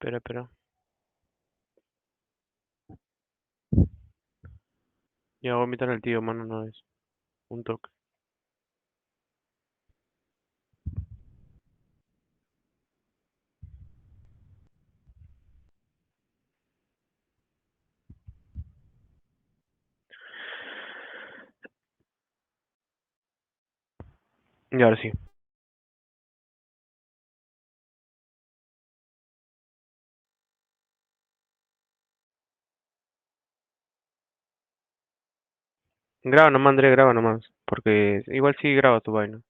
Espera, espera. Ya voy a invitar al tío, mano, no es. Un toque. Y ahora sí. Graba nomás, André, graba nomás. Porque igual sí graba tu vaina.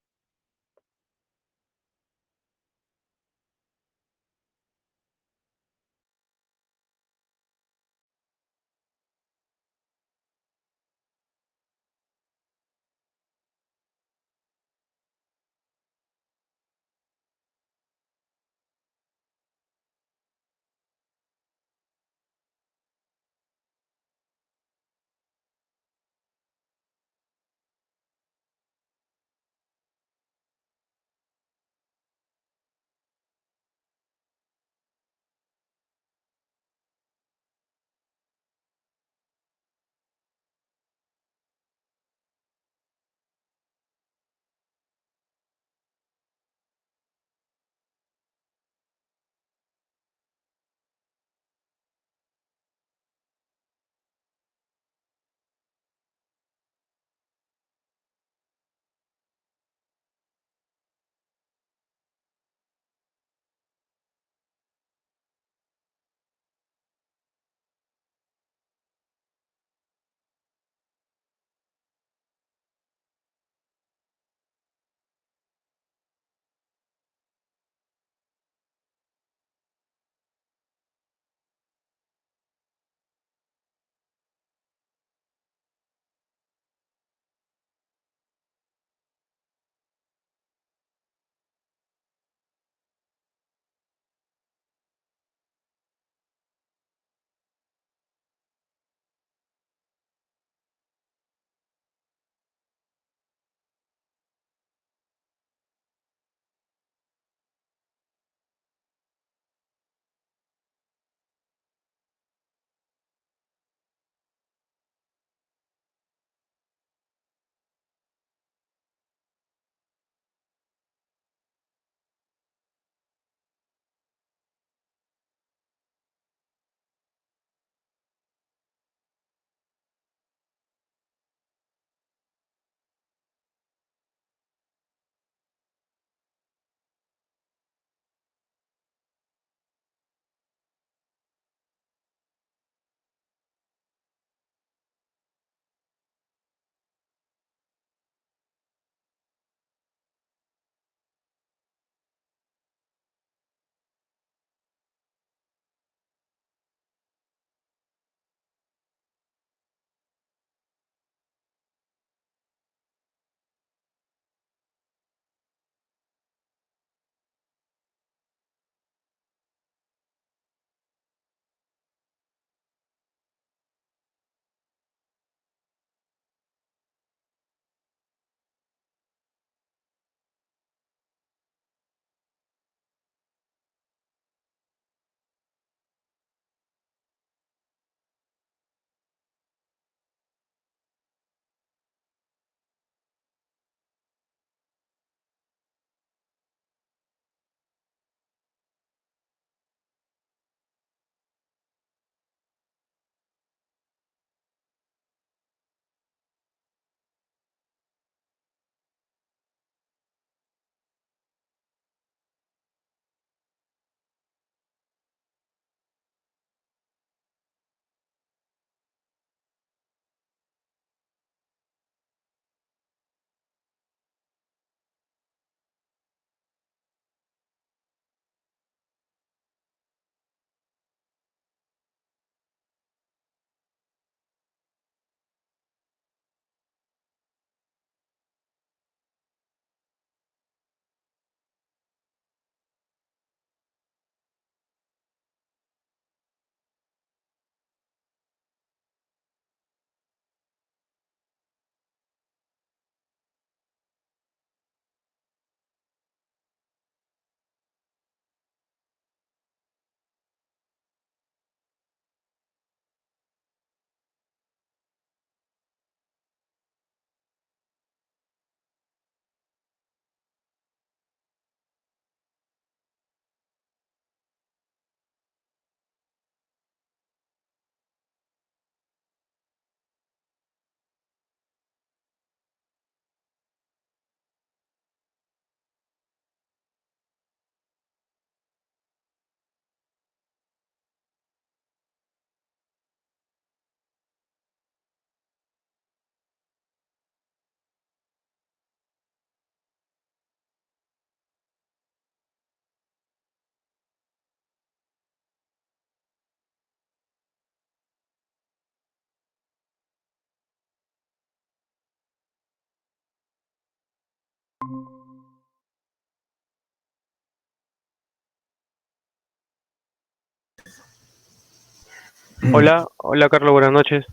Hola, hola Carlos, buenas noches.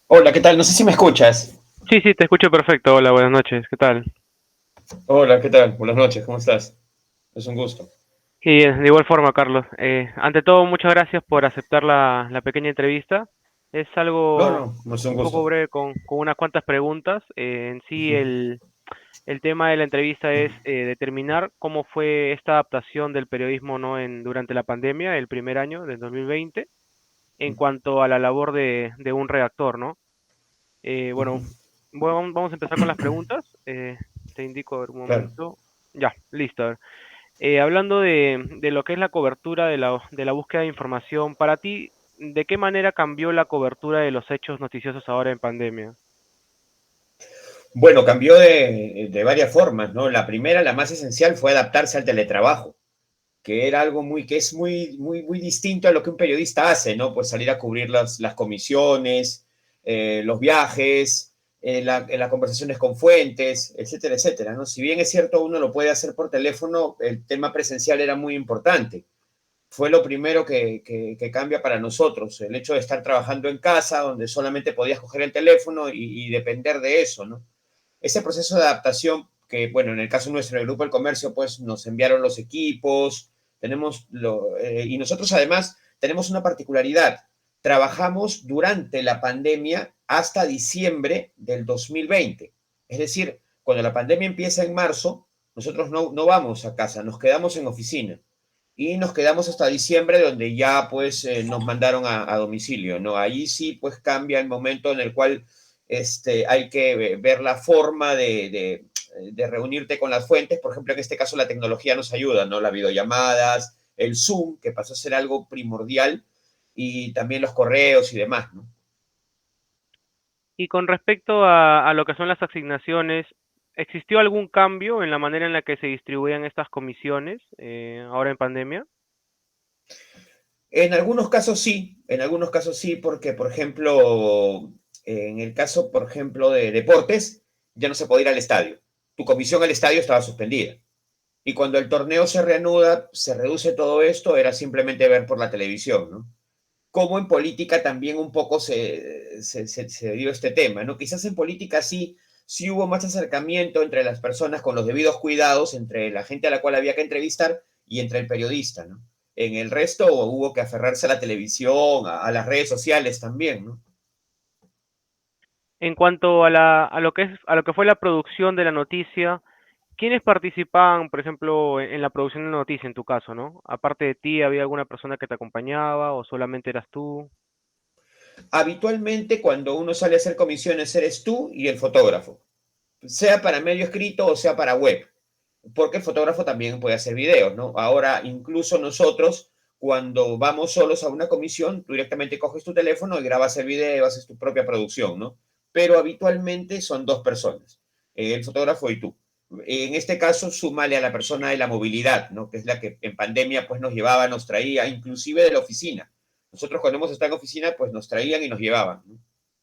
Hola, ¿qué tal? No sé si me escuchas. Sí, sí, te escucho perfecto. Hola, buenas noches. ¿Qué tal? Hola, ¿qué tal? Buenas noches, ¿cómo estás? Es un gusto. Y de igual forma, Carlos. Ante todo, muchas gracias por aceptar la pequeña entrevista. Es No, algo no, es un un poco gusto. breve con unas cuantas preguntas. En sí, Ujú, el tema de la entrevista es determinar cómo fue esta adaptación del periodismo, ¿no? Durante la pandemia, el primer año del 2020, en cuanto a la labor de un redactor, ¿no? ujú, Bueno, vamos a empezar con las preguntas. Te indico a ver, un claro. momento. Ya, listo. A ver. Hablando de lo que es la cobertura de la búsqueda de información, para ti, ¿de qué manera cambió la cobertura de los hechos noticiosos ahora en pandemia? Bueno, cambió de varias formas, ¿no? La primera, la más esencial, fue adaptarse al teletrabajo, que era algo que es muy distinto a lo que un periodista hace, ¿no? Pues salir a cubrir las comisiones, los viajes, las conversaciones con fuentes, etcétera, etcétera, ¿no? Si bien es cierto, uno lo puede hacer por teléfono, el tema presencial era muy importante. Fue lo primero que cambia para nosotros, el hecho de estar trabajando en casa, donde solamente podías coger el teléfono y depender de eso, ¿no? Ese proceso de adaptación que, bueno, en el caso nuestro, el Grupo del Comercio, pues nos enviaron los equipos, y nosotros además tenemos una particularidad, trabajamos durante la pandemia hasta diciembre del 2020. Es decir, cuando la pandemia empieza en marzo, nosotros no vamos a casa, nos quedamos en oficina y nos quedamos hasta diciembre, donde ya pues nos mandaron a domicilio, ¿no? Ahí sí pues cambia el momento en el cual hay que ver la forma de reunirte con las fuentes. Por ejemplo, en este caso la tecnología nos ayuda, ¿no? Las videollamadas, el Zoom, que pasó a ser algo primordial, y también los correos y demás, ¿no? Y con respecto a lo que son las asignaciones, ¿existió algún cambio en la manera en la que se distribuían estas comisiones ahora en pandemia? En algunos casos sí, porque, por ejemplo, en el caso, por ejemplo, de deportes, ya no se puede ir al estadio. Tu comisión al estadio estaba suspendida. Y cuando el torneo se reanuda, se reduce todo esto, era simplemente ver por la televisión, ¿no? Como en política también un poco se dio este tema, ¿no? Quizás en política sí hubo más acercamiento entre las personas con los debidos cuidados, entre la gente a la cual había que entrevistar y entre el periodista, ¿no? En el resto hubo que aferrarse a la televisión, a las redes sociales también, ¿no? En cuanto a lo que a lo que fue la producción de la noticia, ¿quiénes participaban, por ejemplo, en la producción de la noticia en tu caso, ¿no? Aparte de ti, ¿había alguna persona que te acompañaba o solamente eras tú? Habitualmente cuando uno sale a hacer comisiones eres tú y el fotógrafo, sea para medio escrito o sea para web, porque el fotógrafo también puede hacer videos, ¿no? Ahora, incluso nosotros, cuando vamos solos a una comisión, tú directamente coges tu teléfono y grabas el video, haces tu propia producción, ¿no? Pero habitualmente son dos personas, el fotógrafo y tú. En este caso, súmale a la persona de la movilidad, ¿no? Que es la que en pandemia pues nos llevaba, nos traía, inclusive de la oficina. Nosotros cuando hemos estado en oficina, pues nos traían y nos llevaban, ¿no?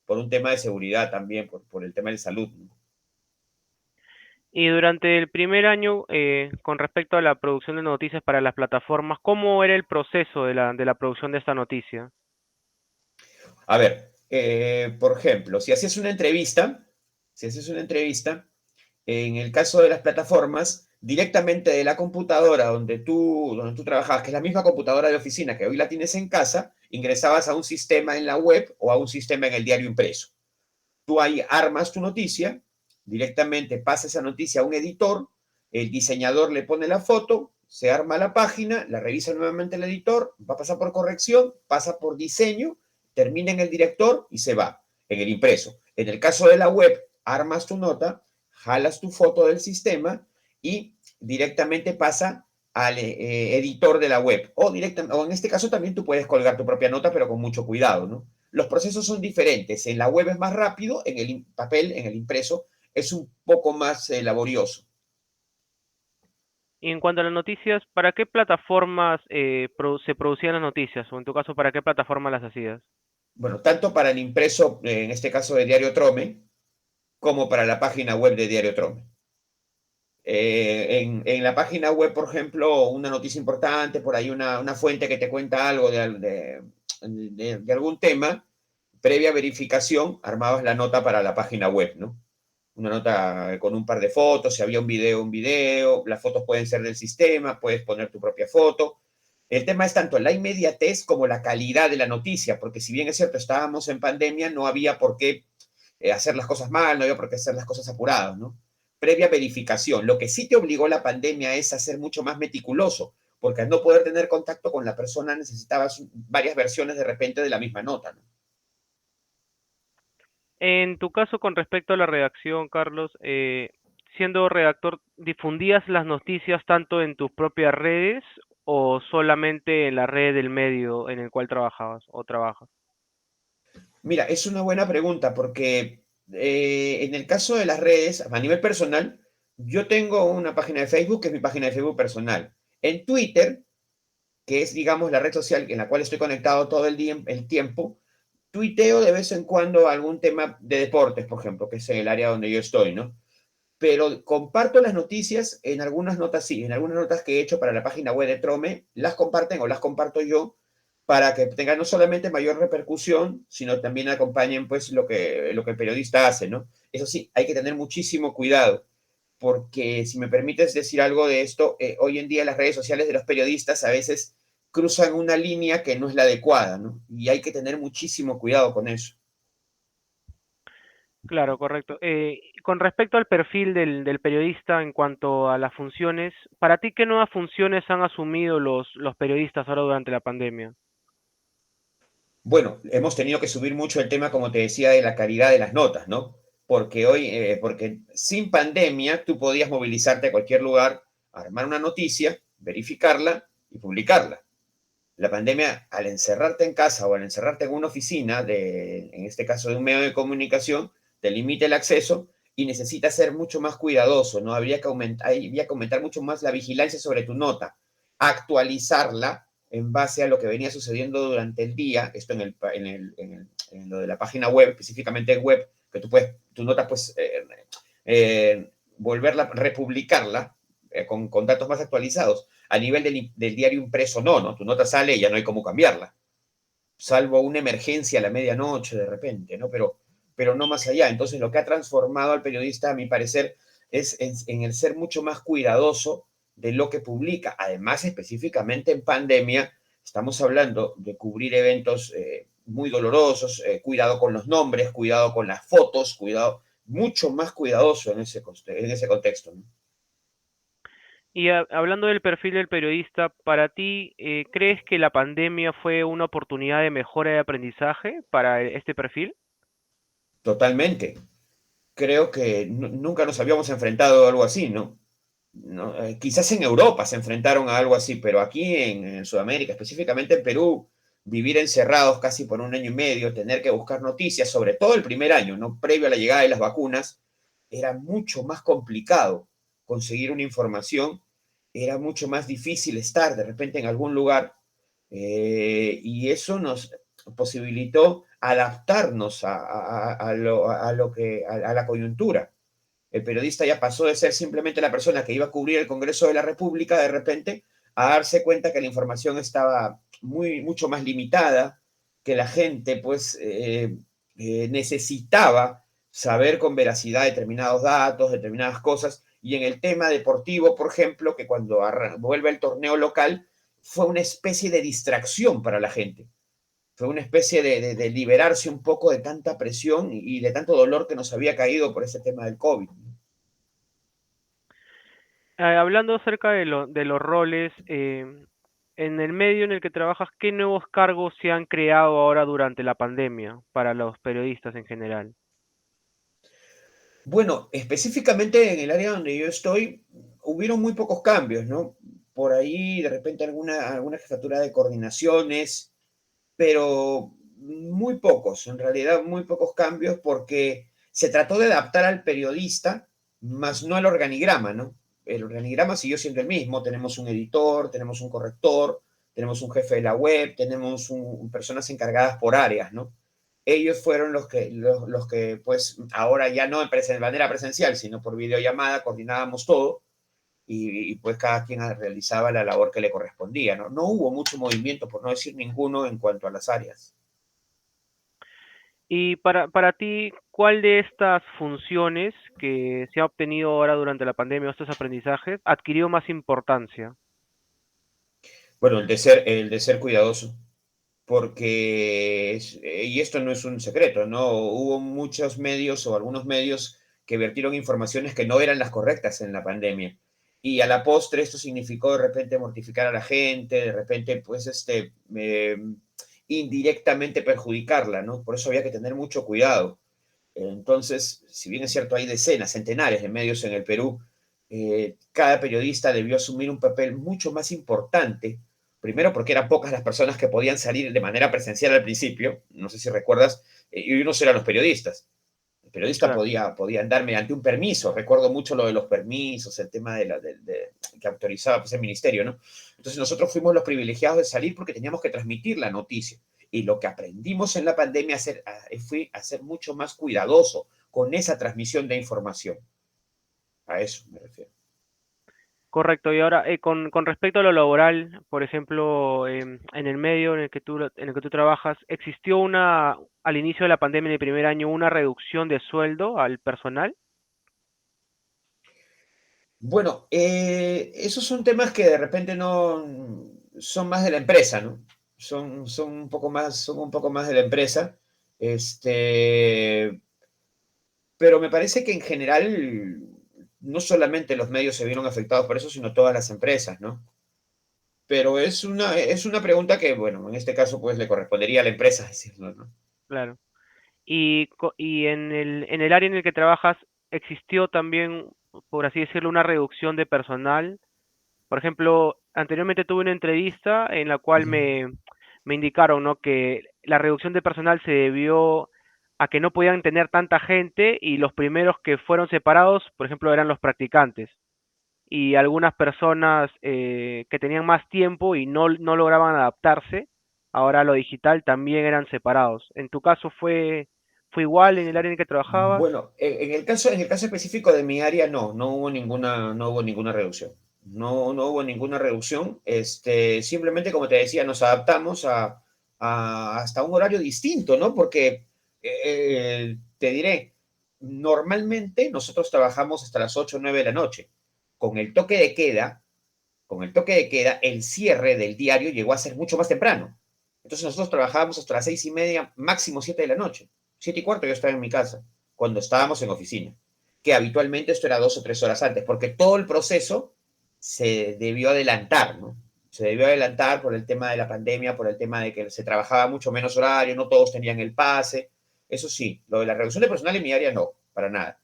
Por un tema de seguridad también, por el tema de salud, ¿no? Y durante el primer año, con respecto a la producción de noticias para las plataformas, ¿cómo era el proceso de la producción de esta noticia? A ver, por ejemplo, si haces una entrevista, en el caso de las plataformas, directamente de la computadora donde tú trabajabas, que es la misma computadora de oficina que hoy la tienes en casa, ingresabas a un sistema en la web o a un sistema en el diario impreso. Tú ahí armas tu noticia, directamente pasa esa noticia a un editor, el diseñador le pone la foto, se arma la página, la revisa nuevamente el editor, va a pasar por corrección, pasa por diseño, termina en el director y se va en el impreso. En el caso de la web, armas tu nota, jalas tu foto del sistema y directamente pasa al editor de la web. O en este caso también tú puedes colgar tu propia nota, pero con mucho cuidado, ¿no? Los procesos son diferentes. En la web es más rápido, en el papel, en el impreso, es un poco más laborioso. Y en cuanto a las noticias, ¿para qué plataformas se producían las noticias? O en tu caso, ¿para qué plataforma las hacías? Bueno, tanto para el impreso, en este caso de Diario Trome, como para la página web de Diario Trome. En la página web, por ejemplo, una noticia importante, por ahí una fuente que te cuenta algo de algún tema, previa verificación, armabas la nota para la página web, ¿no? Una nota con un par de fotos, si había un video, las fotos pueden ser del sistema, puedes poner tu propia foto. El tema es tanto la inmediatez como la calidad de la noticia, porque si bien es cierto, estábamos en pandemia, no había por qué hacer las cosas mal, no había por qué hacer las cosas apuradas, ¿no? Previa verificación. Lo que sí te obligó la pandemia es a ser mucho más meticuloso, porque al no poder tener contacto con la persona necesitabas varias versiones de repente de la misma nota, ¿no? En tu caso, con respecto a la redacción, Carlos, siendo redactor, ¿difundías las noticias tanto en tus propias redes o solamente en la red del medio en el cual trabajabas o trabajas? Mira, es una buena pregunta porque en el caso de las redes, a nivel personal, yo tengo una página de Facebook que es mi página de Facebook personal. En Twitter, que es, digamos, la red social en la cual estoy conectado todo el día, el tiempo, tuiteo de vez en cuando algún tema de deportes, por ejemplo, que es el área donde yo estoy, ¿no? Pero comparto las noticias en algunas notas, sí, en algunas notas que he hecho para la página web de Trome, las comparten o las comparto yo para que tengan no solamente mayor repercusión, sino también acompañen pues lo que el periodista hace, ¿no? Eso sí, hay que tener muchísimo cuidado, porque si me permites decir algo de esto, hoy en día las redes sociales de los periodistas a veces cruzan una línea que no es la adecuada, ¿no? Y hay que tener muchísimo cuidado con eso. Claro, correcto. Con respecto al perfil del periodista en cuanto a las funciones, ¿para ti qué nuevas funciones han asumido los periodistas ahora durante la pandemia? Bueno, hemos tenido que subir mucho el tema, como te decía, de la calidad de las notas, ¿no? Porque sin pandemia tú podías movilizarte a cualquier lugar, armar una noticia, verificarla y publicarla. La pandemia, al encerrarte en casa o al encerrarte en una oficina, en este caso de un medio de comunicación, te limita el acceso y necesitas ser mucho más cuidadoso, ¿no? Había que aumentar mucho más la vigilancia sobre tu nota, actualizarla en base a lo que venía sucediendo durante el día, esto en lo de la página web, específicamente en web, que tu nota pues volverla, republicarla con datos más actualizados. A nivel del diario impreso, no, tu nota sale y ya no hay cómo cambiarla, salvo una emergencia a la medianoche de repente, ¿no? Pero no más allá. Entonces, lo que ha transformado al periodista, a mi parecer, es en el ser mucho más cuidadoso de lo que publica. Además, específicamente en pandemia, estamos hablando de cubrir eventos muy dolorosos, cuidado con los nombres, cuidado con las fotos, cuidado, mucho más cuidadoso en ese contexto, ¿no? Y hablando del perfil del periodista, para ti, ¿crees que la pandemia fue una oportunidad de mejora de aprendizaje para este perfil? Totalmente. Creo que nunca nos habíamos enfrentado a algo así, ¿no? ¿No? Quizás en Europa se enfrentaron a algo así, pero aquí en Sudamérica, específicamente en Perú, vivir encerrados casi por un año y medio, tener que buscar noticias, sobre todo el primer año, ¿no? Previo a la llegada de las vacunas, era mucho más complicado conseguir una información, era mucho más difícil estar de repente en algún lugar, y eso nos posibilitó adaptarnos a la coyuntura. El periodista ya pasó de ser simplemente la persona que iba a cubrir el Congreso de la República de repente a darse cuenta que la información estaba mucho más limitada, que la gente pues necesitaba saber con veracidad determinados datos, determinadas cosas. Y en el tema deportivo, por ejemplo, que cuando vuelve el torneo local, fue una especie de distracción para la gente. Fue una especie de liberarse un poco de tanta presión y de tanto dolor que nos había caído por ese tema del COVID. Hablando acerca de los roles, en el medio en el que trabajas, ¿qué nuevos cargos se han creado ahora durante la pandemia para los periodistas en general? Bueno, específicamente en el área donde yo estoy, hubieron muy pocos cambios, ¿no? Por ahí de repente alguna jefatura de coordinaciones, pero muy pocos, en realidad muy pocos cambios porque se trató de adaptar al periodista, más no al organigrama, ¿no? El organigrama siguió siendo el mismo, tenemos un editor, tenemos un corrector, tenemos un jefe de la web, tenemos personas encargadas por áreas, ¿no? Ellos fueron los que, pues, ahora ya no de manera presencial, sino por videollamada, coordinábamos todo. y pues cada quien realizaba la labor que le correspondía, ¿no? No hubo mucho movimiento, por no decir ninguno, en cuanto a las áreas. Y para ti, ¿cuál de estas funciones que se ha obtenido ahora durante la pandemia o estos aprendizajes adquirió más importancia? Bueno, el de ser cuidadoso, porque, y esto no es un secreto, ¿no? Hubo muchos medios o algunos medios que vertieron informaciones que no eran las correctas en la pandemia. Y a la postre esto significó de repente mortificar a la gente, de repente, pues, indirectamente perjudicarla, ¿no? Por eso había que tener mucho cuidado. Entonces, si bien es cierto, hay decenas, centenares de medios en el Perú, cada periodista debió asumir un papel mucho más importante. Primero, porque eran pocas las personas que podían salir de manera presencial al principio. No sé si recuerdas, y unos eran los periodistas. El periodista Claro. podía andar mediante un permiso. Recuerdo mucho lo de los permisos, el tema que autorizaba pues, el ministerio, ¿no? Entonces nosotros fuimos los privilegiados de salir porque teníamos que transmitir la noticia. Y lo que aprendimos en la pandemia fue a ser mucho más cuidadoso con esa transmisión de información. A eso me refiero. Correcto. Y ahora, con respecto a lo laboral, por ejemplo, en el medio en el que tú trabajas, ¿existió al inicio de la pandemia, en el primer año, una reducción de sueldo al personal? Bueno, esos son temas que de repente no son más de la empresa, ¿no? Son un poco más de la empresa. Este, pero me parece que en general no solamente los medios se vieron afectados por eso, sino todas las empresas, ¿no? Pero es una pregunta que, bueno, en este caso pues le correspondería a la empresa decirlo, ¿no? Claro. Y en el área en el que trabajas, ¿existió también, por así decirlo, una reducción de personal? Por ejemplo, anteriormente tuve una entrevista en la cual Ujú. me indicaron, ¿no?, que la reducción de personal se debió a que no podían tener tanta gente y los primeros que fueron separados, por ejemplo, eran los practicantes. Y algunas personas que tenían más tiempo y no lograban adaptarse, ahora a lo digital también eran separados. ¿En tu caso fue igual en el área en el que trabajabas? Bueno, en el caso específico de mi área, no hubo ninguna reducción. No hubo ninguna reducción. Simplemente, como te decía, nos adaptamos a hasta un horario distinto, ¿no? Porque, te diré, normalmente nosotros trabajamos hasta las 8 o 9 de la noche. Con el toque de queda, con el toque de queda, el cierre del diario llegó a ser mucho más temprano. Entonces nosotros trabajábamos hasta las 6:30, máximo 7 de la noche. 7:15 yo estaba en mi casa, cuando estábamos en oficina. Que habitualmente esto era 2 o 3 horas antes, porque todo el proceso se debió adelantar, ¿no? Se debió adelantar por el tema de la pandemia, por el tema de que se trabajaba mucho menos horario, no todos tenían el pase. Eso sí, lo de la reducción de personal en mi área no, para nada.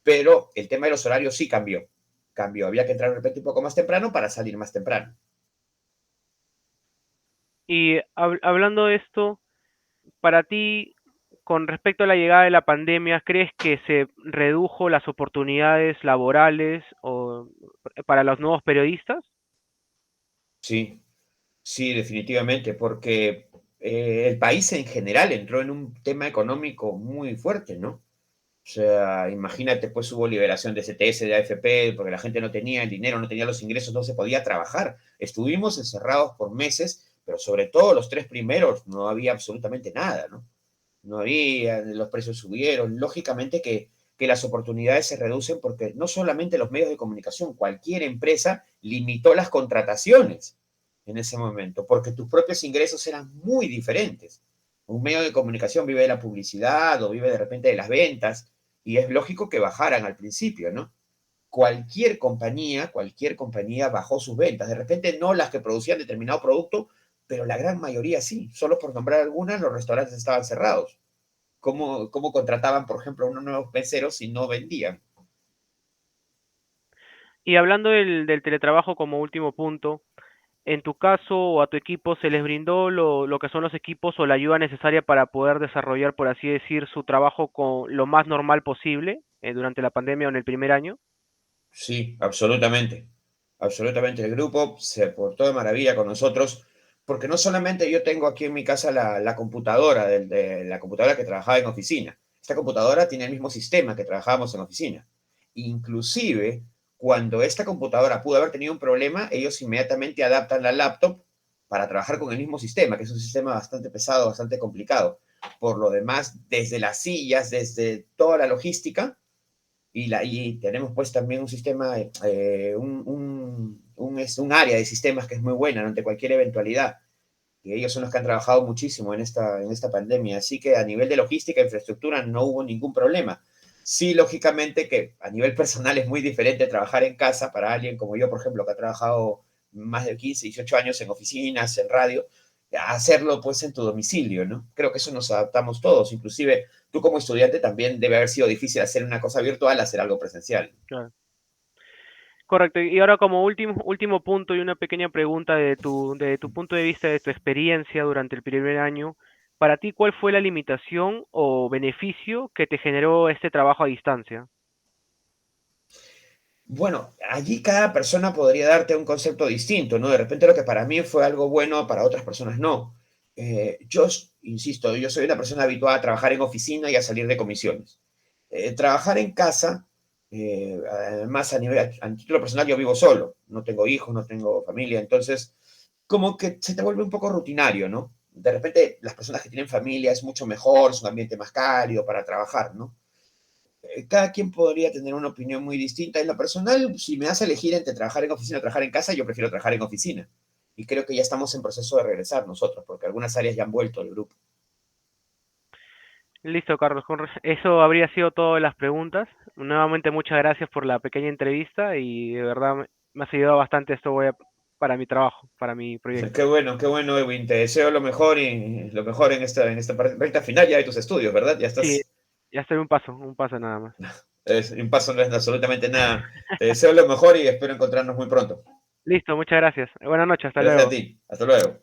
Pero el tema de los horarios sí cambió. Había que entrar de repente un poco más temprano para salir más temprano. Y hablando de esto, para ti, con respecto a la llegada de la pandemia, ¿crees que se redujo las oportunidades laborales para los nuevos periodistas? Sí, sí, definitivamente, porque el país en general entró en un tema económico muy fuerte, ¿no? O sea, imagínate, pues hubo liberación de CTS, de AFP, porque la gente no tenía el dinero, no tenía los ingresos, no se podía trabajar. Estuvimos encerrados por meses, pero sobre todo los 3 primeros no había absolutamente nada, ¿no? No había, los precios subieron. Lógicamente que las oportunidades se reducen porque no solamente los medios de comunicación, cualquier empresa limitó las contrataciones en ese momento, porque tus propios ingresos eran muy diferentes. Un medio de comunicación vive de la publicidad o vive de repente de las ventas, y es lógico que bajaran al principio, ¿no? Cualquier compañía bajó sus ventas. De repente no las que producían determinado producto, pero la gran mayoría sí. Solo por nombrar algunas, los restaurantes estaban cerrados. ¿Cómo contrataban, por ejemplo, a unos nuevos meseros si no vendían? Y hablando del teletrabajo como último punto, en tu caso o a tu equipo se les brindó lo que son los equipos o la ayuda necesaria para poder desarrollar, por así decir, su trabajo con lo más normal posible durante la pandemia o en el primer año. Sí, absolutamente. Absolutamente. El grupo se portó de maravilla con nosotros, porque no solamente yo tengo aquí en mi casa la computadora, de la computadora que trabajaba en oficina. Esta computadora tiene el mismo sistema que trabajábamos en oficina. Inclusive, cuando esta computadora pudo haber tenido un problema, ellos inmediatamente adaptan la laptop para trabajar con el mismo sistema, que es un sistema bastante pesado, bastante complicado. Por lo demás, desde las sillas, desde toda la logística, y tenemos pues también un sistema, un área de sistemas que es muy buena ante cualquier eventualidad. Y ellos son los que han trabajado muchísimo en esta pandemia. Así que a nivel de logística e infraestructura no hubo ningún problema. Sí, lógicamente que a nivel personal es muy diferente trabajar en casa para alguien como yo, por ejemplo, que ha trabajado más de 15, 18 años en oficinas, en radio, a hacerlo pues en tu domicilio, ¿no? Creo que eso nos adaptamos todos, inclusive tú como estudiante también debe haber sido difícil hacer una cosa virtual, hacer algo presencial. Claro. Correcto. Y ahora como último punto y una pequeña pregunta de tu punto de vista, de tu experiencia durante el primer año, para ti, ¿cuál fue la limitación o beneficio que te generó este trabajo a distancia? Bueno, allí cada persona podría darte un concepto distinto, ¿no? De repente lo que para mí fue algo bueno, para otras personas no. Yo, insisto, yo soy una persona habituada a trabajar en oficina y a salir de comisiones. Trabajar en casa, además a título personal yo vivo solo, no tengo hijos, no tengo familia, entonces como que se te vuelve un poco rutinario, ¿no? De repente las personas que tienen familia es mucho mejor, es un ambiente más cálido para trabajar, ¿no? Cada quien podría tener una opinión muy distinta. En lo personal, si me hace elegir entre trabajar en oficina o trabajar en casa, yo prefiero trabajar en oficina. Y creo que ya estamos en proceso de regresar nosotros, porque algunas áreas ya han vuelto al grupo. Listo, Carlos. Eso habría sido todas las preguntas. Nuevamente, muchas gracias por la pequeña entrevista y de verdad me ha ayudado bastante esto para mi trabajo, para mi proyecto. Qué bueno, Edwin. Te deseo lo mejor y lo mejor en esta recta final ya de tus estudios, ¿verdad? Ya Sí, estás. ya estoy un paso nada más. Un paso no es absolutamente nada. Te deseo lo mejor y espero encontrarnos muy pronto. Listo, muchas gracias. Buenas noches, hasta Gracias a luego. ti. Hasta luego.